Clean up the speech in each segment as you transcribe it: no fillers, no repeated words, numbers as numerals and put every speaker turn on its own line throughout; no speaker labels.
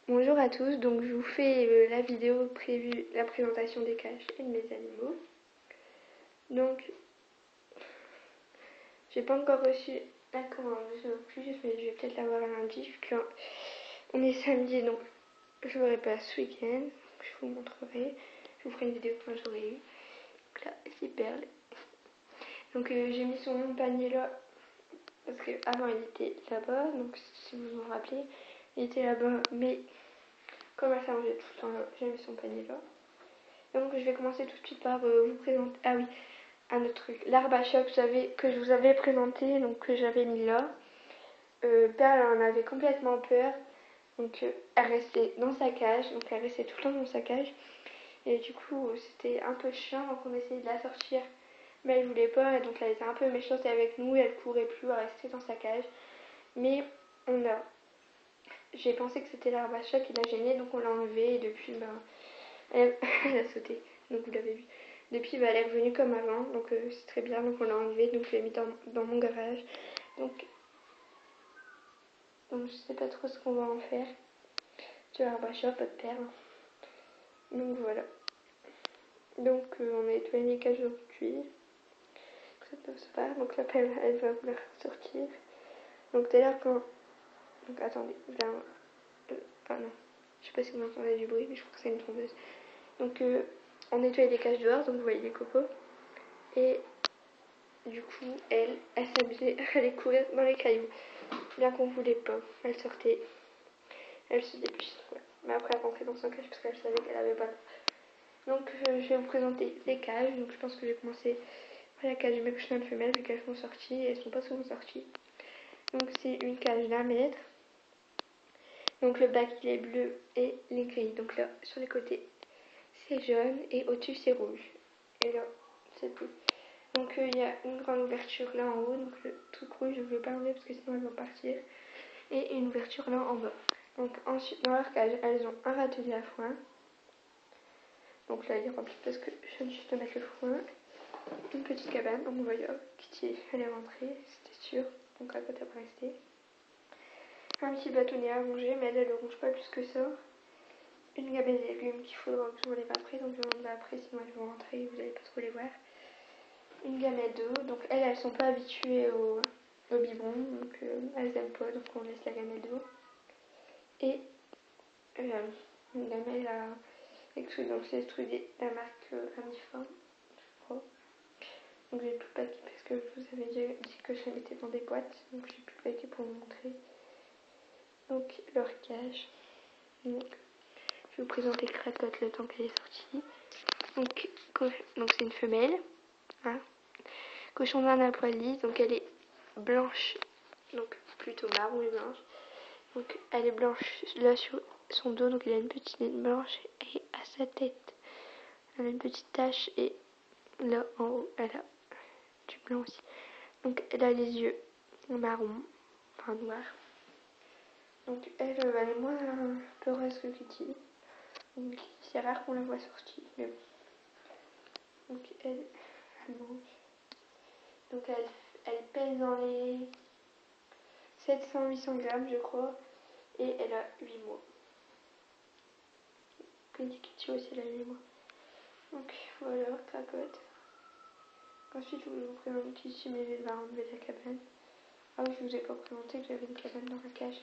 Bonjour à tous, donc je vous fais la vidéo prévue, la présentation des cages et de mes animaux. Donc, j'ai pas encore reçu la commande, je ne plus, mais je vais peut-être l'avoir lundi, vu qu'on est samedi, donc je l'aurai pas ce week-end. Je vous montrerai, je vous ferai une vidéo quand j'aurai eu. Donc là, c'est Perle. Donc j'ai mis son nom de panier là, parce qu'avant il était là-bas, donc si vous vous rappelez, il était là-bas, mais comme elle s'arrangeait tout le temps là, j'ai mis son panier là. Donc je vais commencer tout de suite par vous présenter. Ah oui, un autre truc. L'arbre à choc que je vous avais présenté, donc que j'avais mis là. Perle en avait complètement peur. Donc elle restait dans sa cage. Donc elle restait tout le temps dans sa cage. Et du coup c'était un peu chiant. Donc on essayait de la sortir. Mais elle voulait pas. Et donc elle était un peu méchante avec nous. Et elle courait plus. Elle restait dans sa cage. Mais j'ai pensé que c'était l'arbre à choc qui l'a gênée. Donc on l'a enlevé. Et depuis, elle a sauté. Donc vous l'avez vu. Depuis, elle est revenue comme avant, donc c'est très bien. Donc on l'a enlevé, donc je l'ai mis dans mon garage. Donc je sais pas trop ce qu'on va en faire. Tu vois, bah, pas de perles. Donc voilà. Donc on a nettoyé les cages aujourd'hui. Ça passe pas. Donc la pelle, elle va vouloir sortir. Donc tout à l'heure quand... Donc attendez, là... ah non. Je sais pas si vous entendez du bruit, mais je crois que c'est une tondeuse. Donc on nettoie les cages dehors, donc vous voyez les copeaux. Et du coup, elle s'amusait à aller courir dans les cailloux. Bien qu'on voulait pas, elle sortait, elle se dépêchait. Ouais. Mais après, elle rentrait dans son cage parce qu'elle savait qu'elle avait pas. Donc, je vais vous présenter les cages. Donc, je pense que j'ai commencé par la cage du mec chemin de femelle vu qu'elles sont sorties et elles sont pas souvent sorties. Donc, c'est une cage d'1 mètre. Donc, le bac il est bleu et les gris. Donc, là, sur les côtés, c'est jaune et au-dessus, c'est rouge. Et là, c'est tout. Donc il y a une grande ouverture là en haut, donc le truc rouge je ne vais pas l'enlever parce que sinon elles vont partir. Et une ouverture là en bas. Donc ensuite dans leur cage elles ont un râtelier à foin. Donc là il est rempli parce que je viens juste de mettre le foin. Une petite cabane, donc voilà, Kitty elle est rentrée, c'était sûr, donc à côté elle va rester. Un petit bâtonnet à ronger, mais elle ne ronge pas plus que ça. Une gamelle de légumes qu'il faudra que je m'enlève après, donc je l'enlève après sinon elles vont rentrer et vous n'allez pas trop les voir. Une gamelle d'eau, donc elles sont pas habituées au biberon, donc elles aiment pas, donc on laisse la gamelle d'eau. Et une gamelle à extruder, donc c'est extrudé la marque Amiform, je crois. Donc j'ai plus de paquet parce que je vous avais déjà dit que je les mettais dans des boîtes, donc j'ai plus de paquet pour vous montrer. Donc leur cage. Donc je vais vous présenter Cracotte le temps qu'elle est sortie. Donc c'est une femelle. Hein. Cochon d'Inde à poil lisse, donc elle est blanche, donc plutôt marron et blanche. Donc elle est blanche là sur son dos, donc elle a une petite ligne blanche et à sa tête elle a une petite tache et là en haut elle a du blanc aussi. Donc elle a les yeux marron, enfin noir. Donc elle est moins peureuse que Kitty. Donc c'est rare qu'on la voit sortie, mais bon. Donc elle mange. Donc elle pèse dans les 700-800 grammes je crois. Et elle a 8 mois. Petit Kitty aussi elle a 8 mois. Donc voilà, Cracotte. Ensuite je vous présente Kitty mais je vais enlever la cabane. Ah oui, je vous ai pas présenté que j'avais une cabane dans la cage.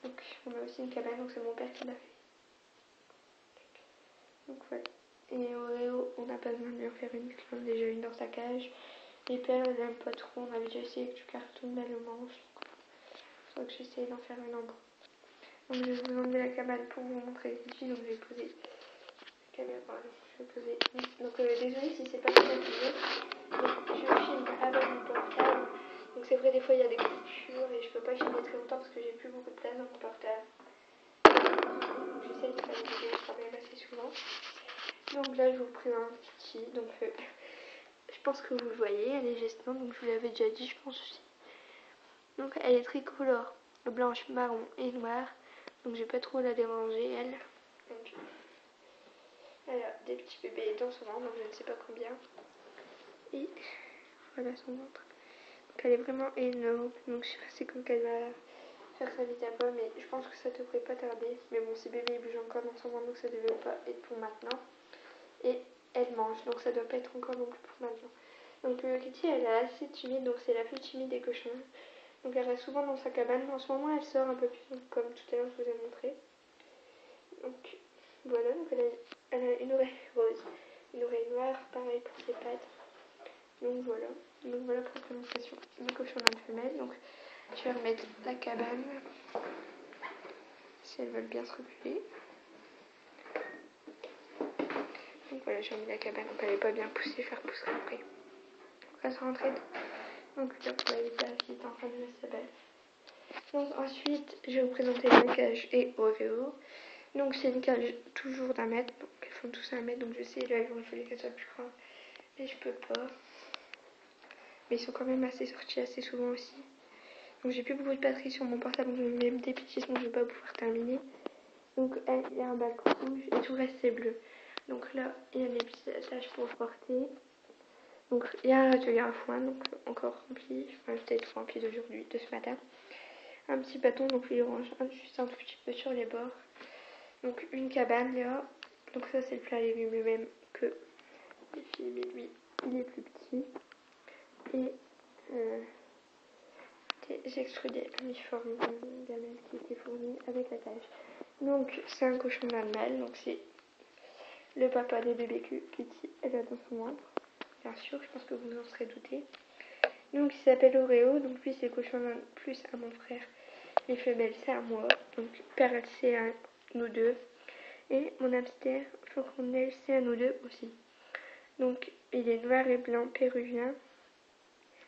Donc on a aussi une cabane, donc c'est mon père qui l'a fait. Donc voilà. Et Oreo, on n'a pas besoin de lui en faire une, parce qu'on a déjà une dans sa cage. Les perles, elles n'aiment pas trop, on avait déjà essayé avec du carton, mais elle le mange. Il faudra que j'essaye d'en faire une en bois. Donc je vais vous enlever la cabane pour vous montrer ici, donc je vais poser la caméra, pardon, je vais poser. Donc désolé si c'est pas très bien. Donc je filme avec mon portable. Donc c'est vrai des fois il y a des coupures et je peux pas filmer très longtemps parce que j'ai plus beaucoup de place dans mon portable. Donc j'essaie de faire des vidéos quand même assez souvent. Donc là je vous présente Kitty. Donc je pense que vous le voyez, elle est gestante, donc je vous l'avais déjà dit je pense aussi. Donc elle est tricolore, blanche, marron et noire. Donc je vais pas trop la déranger elle. Donc, elle a des petits bébés dans son ventre, donc je ne sais pas combien. Et voilà son ventre. Donc elle est vraiment énorme. Donc je sais pas c'est quand qu'elle va faire sa vite à pomme, mais je pense que ça devrait pas tarder. Mais bon, si bébé il bouge encore dans son ventre, donc ça devait pas être pour maintenant. Et elle mange, donc ça doit pas être encore non plus pour maintenant. Donc Kitty, elle est assez timide, donc c'est la plus timide des cochons. Donc elle reste souvent dans sa cabane. En ce moment, elle sort un peu plus, donc, comme tout à l'heure je vous ai montré. Donc voilà, donc elle a une oreille rose, une oreille noire, pareil pour ses pattes. Donc voilà pour la présentation du cochon d'Inde femelle. Donc je vais remettre la cabane si elles veulent bien se reculer. Donc voilà, j'ai remis la cabane, donc elle n'est pas bien poussée, je la repousserai après. On va se rentrer. Donc là pour la vitale qui est en train de jouer sa belle. Donc ensuite, je vais vous présenter la cage et Oreo. Donc c'est une cage toujours d'1 mètre, donc elles font tous 1 mètre, donc je sais, là il aurait fallu qu'elles soient plus grandes, mais je peux pas. Mais ils sont quand même assez sortis assez souvent aussi. Donc j'ai plus beaucoup de batterie sur mon portable, donc je vais me dépêcher, sinon je vais pas pouvoir terminer. Donc il y a un bac rouge et tout reste c'est bleu. Donc là, il y a des petits attaches pour porter. Donc il y a un atelier à foin, donc encore rempli, enfin peut-être rempli d'aujourd'hui, de ce matin. Un petit bâton, donc il range juste un tout petit peu sur les bords. Donc une cabane là, donc ça c'est le plat légumes le même que les filles, mais lui il est plus petit. Et j'ai extrudé l'uniforme gamelle qui était fourni avec la cage. Donc c'est un cochon d'Allemagne, donc c'est le papa des bébés Kitty, elle a dans son ventre. Bien sûr, je pense que vous en serez douté. Donc il s'appelle Oreo, donc lui c'est le cochon d'Inde plus à mon frère. Les femelles c'est à moi, donc père c'est à nous deux. Et mon hamster, Floconnel, c'est à nous deux aussi. Donc il est noir et blanc péruvien.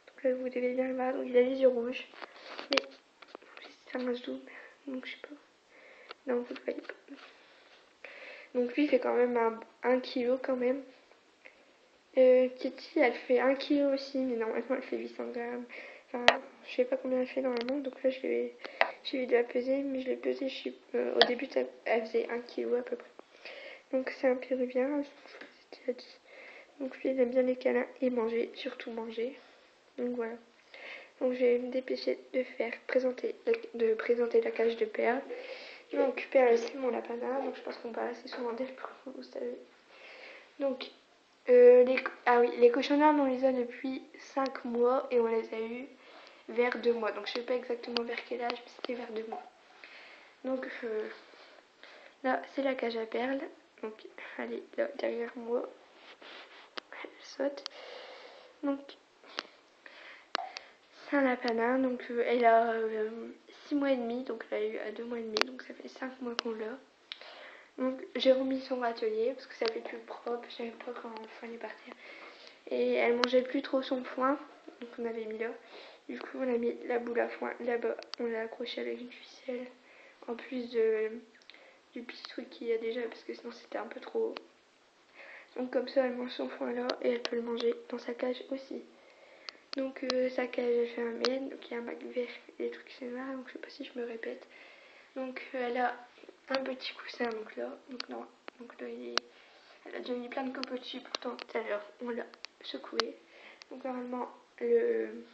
Donc là vous devez bien le voir, donc il a les yeux rouges. Mais c'est un zoom, donc je sais pas. Non, vous ne voyez pas. Donc lui il fait quand même 1 kg quand même. Kitty elle fait 1 kg aussi, mais normalement elle fait 800 grammes. Enfin, je sais pas combien elle fait normalement, donc là j'ai eu de la peser, mais je l'ai pesée, au début elle faisait 1 kg à peu près. Donc c'est un péruvien, je vous ai déjà dit. Donc lui il aime bien les câlins et manger, surtout manger. Donc voilà. Donc je vais me dépêcher de présenter la cage de Perle. Donc Perle c'est mon lapana, donc je pense qu'on parle assez souvent d'elle pour vous savez. Donc les cochons d'Inde on les a depuis 5 mois et on les a eu vers 2 mois. Donc je sais pas exactement vers quel âge, mais c'était vers 2 mois. Donc là c'est la cage à Perle. Donc elle est là derrière moi. Elle saute. Donc c'est un lapana, donc elle a 6 mois et demi, donc elle a eu à 2 mois et demi, donc ça fait 5 mois qu'on l'a. Donc j'ai remis son atelier parce que ça fait plus propre, j'avais pas quand le foin est partir. Et elle mangeait plus trop son foin, donc on avait mis là. Du coup on a mis la boule à foin là-bas, on l'a accrochée avec une ficelle, en plus du pistolet qu'il y a déjà parce que sinon c'était un peu trop haut. Donc comme ça elle mange son foin là et elle peut le manger dans sa cage aussi. Donc sa cage elle fait 1 mètre, donc il y a un bac vert et des trucs c'est noir, donc je sais pas si je me répète. Donc elle a un petit coussin donc là, donc là elle a déjà mis plein de copeaux dessus, pourtant tout à l'heure on l'a secoué. Donc normalement le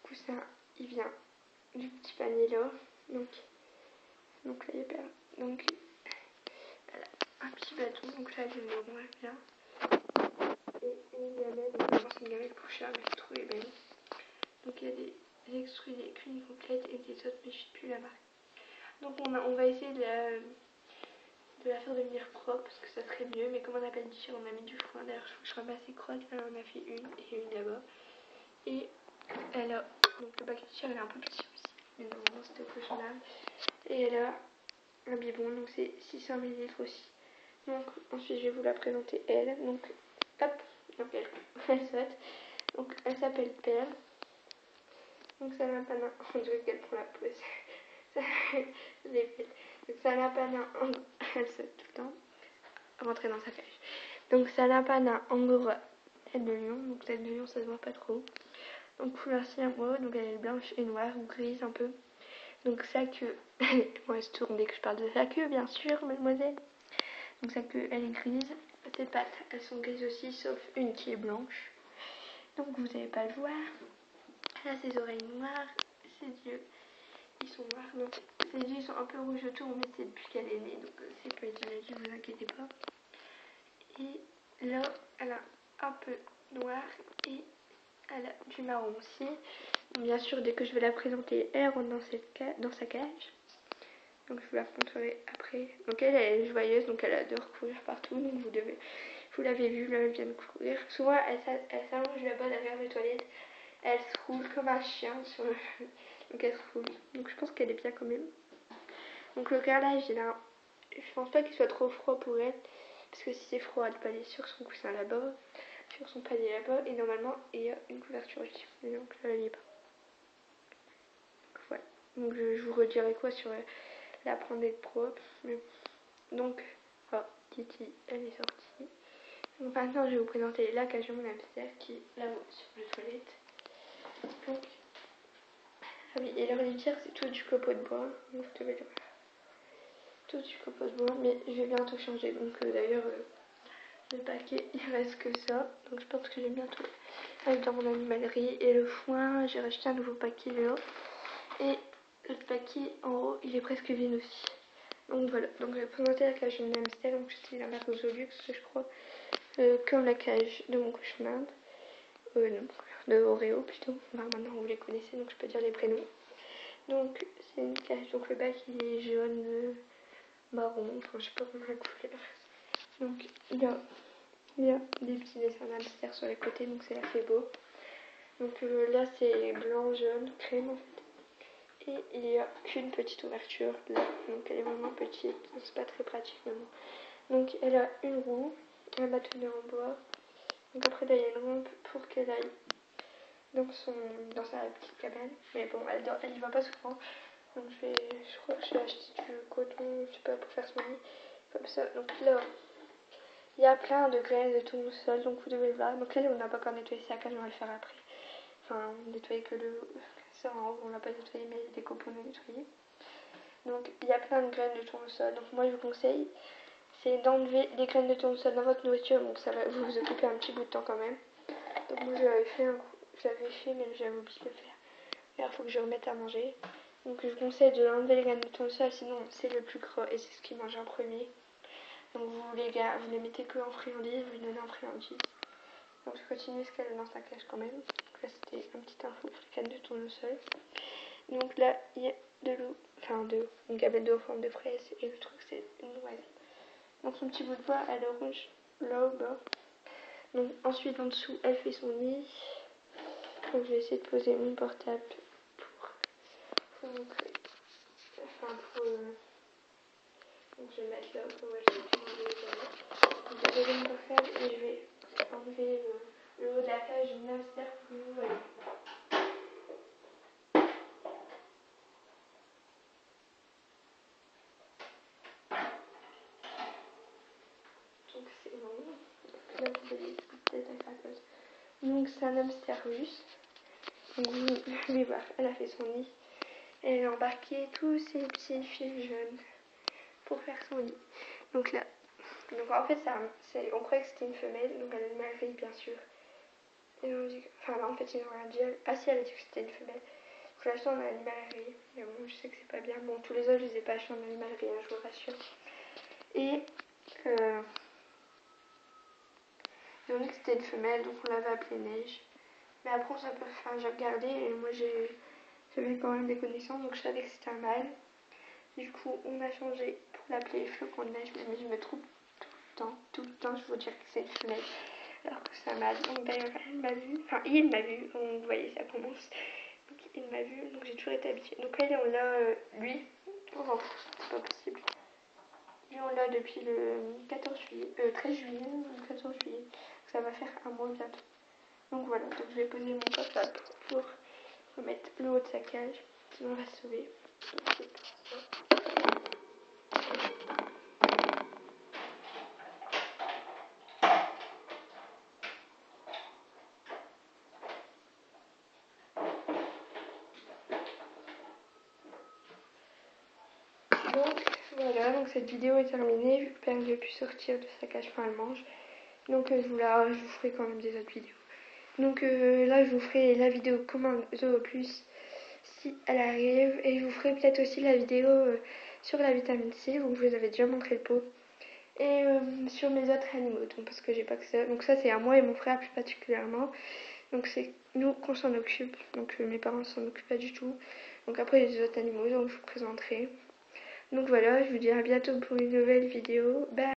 coussin il vient du petit panier là, donc là il y a pas. Donc elle a un petit bâton, donc là je le vois bien. Et une gamelle, donc vraiment c'est une gamelle pour chat, mais je trouve belle. Donc il y a des extrudés qu'une complète et des autres, mais je ne sais plus la marque. Donc on va essayer de la faire devenir propre parce que ça serait mieux, mais comme on n'a pas de t on a mis du foin. D'ailleurs je crois pas assez crotte, là on a fait une et une là-bas. Et elle a, donc le paquet de t-shirt elle est un peu petit aussi, mais normalement c'était au cochon d'Inde. Et elle a un biberon, donc c'est 600 ml aussi. Donc ensuite je vais vous la présenter elle. Donc hop, donc elle saute. Donc elle s'appelle Perle. Donc c'est un lapana, on dirait qu'elle prend la pause. Donc c'est un lapana, elle saute tout le temps, rentrer dans sa cage. Donc c'est un lapana angora tête de lion, donc tête de lion ça se voit pas trop. Donc couleur siamois, donc elle est blanche et noire ou grise un peu. Donc sa queue, moi elle se tourne dès que je parle de sa queue bien sûr mademoiselle. Donc sa queue elle est grise, ses pattes elles sont grises aussi sauf une qui est blanche. Donc vous n'allez pas le voir. Elle a ses oreilles noires, ses yeux ils sont noirs. Donc ces yeux sont un peu rouges autour, mais c'est depuis qu'elle est née, donc c'est pas du ne vous inquiétez pas. Et là, elle a un peu noir et elle a du marron aussi. Bon, bien sûr, dès que je vais la présenter, elle rentre dans sa cage. Donc je vous la montrerai après. Donc elle est joyeuse, donc elle adore courir partout. Donc vous l'avez vu, là elle vient de courir. Souvent elle s'allonge là-bas derrière les toilettes. Elle se roule comme un chien sur le... Donc elle se roule. Donc je pense qu'elle est bien quand même. Donc le carrelage, je pense pas qu'il soit trop froid pour elle. Parce que si c'est froid, elle peut aller sur son coussin là-bas, sur son panier là-bas. Et normalement, il y a une couverture ici. Et donc là, elle n'y est pas. Donc voilà. Donc je vous redirai quoi sur la prendre d'être propre. Mais... Donc, oh, Titi, elle est sortie. Donc maintenant, je vais vous présenter la cage de mon hamster qui est là-haut sur les toilettes. Donc, ah oui, et leur litière, c'est tout du copeau de bois. Donc, vous devez le voir. Tout du copeau de bois, mais je vais bientôt changer. Donc, d'ailleurs, le paquet, il reste que ça. Donc, je pense que je vais bientôt aller dans mon animalerie. Et le foin, j'ai racheté un nouveau paquet là. Et le paquet en haut, il est presque vide aussi. Donc voilà, donc je vais présenter la cage de mon hamster, donc c'est la marque Zolux, je crois, comme la cage de mon cochon d'Inde, non, de Oreo plutôt, enfin, maintenant vous les connaissez, donc je peux dire les prénoms. Donc c'est une cage, donc le bac il est jaune, marron, enfin je sais pas comment la couleur. Donc il y a des petits dessins d'hamster sur les côtés, donc c'est assez beau. Donc là c'est blanc, jaune, crème en fait. Et il n'y a qu'une petite ouverture là, donc elle est vraiment petite, c'est pas très pratique vraiment. Donc elle a une roue, un bâtonnet en bois, donc après là il y a une rampe pour qu'elle aille dans sa petite cabane, mais bon elle y va pas souvent, donc je crois que je vais acheter du coton, je sais pas, pour faire son lit, comme ça. Donc là il y a plein de graines de tournesol, donc vous devez le voir. Donc là on n'a pas encore nettoyé sa cage, on va le faire après. Enfin, nettoyer que ça en haut, on l'a pas nettoyé, mais des copeaux on a nettoyé. Donc il y a plein de graines de tournesol. Donc moi je vous conseille, c'est d'enlever les graines de tournesol dans votre nourriture. Donc ça va vous occuper un petit bout de temps quand même. Donc moi j'avais fait, mais j'avais oublié de le faire. Là il faut que je remette à manger. Donc je vous conseille de enlever les graines de tournesol, sinon c'est le plus gras et c'est ce qui mange en premier. Donc vous les mettez que en friandise, vous les donnez en friandise. Donc je continue ce qu'elle a dans sa cage quand même. Donc là c'était un petit info pour les graines de tournesol. Donc là il y a de l'eau, enfin une gabelle d'eau en forme de fraise et le truc c'est une noisette. Donc son petit bout de bois elle est rouge là au bas. Donc ensuite en dessous elle fait son lit. Donc je vais essayer de poser mon portable pour vous montrer. Enfin pour donc je vais mettre là pour elle se manger les toilettes. Donc je vais poser mon portable et je vais enlever le haut de la cage du hamster pour vous voyez. Donc c'est bon. Là vous voyez peut-être la craqueuse. Donc c'est un hamster russe. Donc vous allez voir, elle a fait son lit. Elle a embarqué tous ses petits fils jaunes pour faire son lit. Donc là, donc en fait on croyait que c'était une femelle, donc elle a une mâlerie bien sûr. Et on dit, enfin là en fait ils ont rien dit. Ah si, elle a dit que c'était une femelle. Donc là je en animalerie. Mais bon je sais que c'est pas bien. Bon tous les autres je les ai pas achetés en animalerie, hein, je vous rassure. Et ils ont dit que c'était une femelle, donc on l'avait appelée Neige. Mais après j'ai regardé et moi j'avais quand même des connaissances, donc je savais que c'était un mâle. Du coup on a changé pour l'appeler Flocon de Neige, mais je me trompe tout le temps je veux dire que c'est une femelle alors que c'est un mâle. Donc d'ailleurs elle m'a vu, enfin il m'a vu, vous voyez ça commence. Donc il m'a vu, donc j'ai toujours été habituée. Donc là on l'a, lui, oh c'est pas possible. Lui on l'a depuis le 13 juillet, le 14 juillet. Donc ça va faire un mois bientôt. Donc voilà, donc je vais poser mon portable pour remettre le haut de sa cage, sinon on va se sauver. Donc voilà, donc cette vidéo est terminée, vu que Perle a pu sortir de sa cage quand elle mange. Donc je vous ferai quand même des autres vidéos. Donc là je vous ferai la vidéo comment Zoo Plus si elle arrive. Et je vous ferai peut-être aussi la vidéo sur la vitamine C, donc je vous avais déjà montré le pot. Et sur mes autres animaux, donc, parce que j'ai pas que ça. Donc ça c'est à moi et mon frère plus particulièrement. Donc c'est nous qu'on s'en occupe, donc mes parents s'en occupent pas du tout. Donc après les autres animaux, donc je vous présenterai. Donc voilà, je vous dis à bientôt pour une nouvelle vidéo. Bye.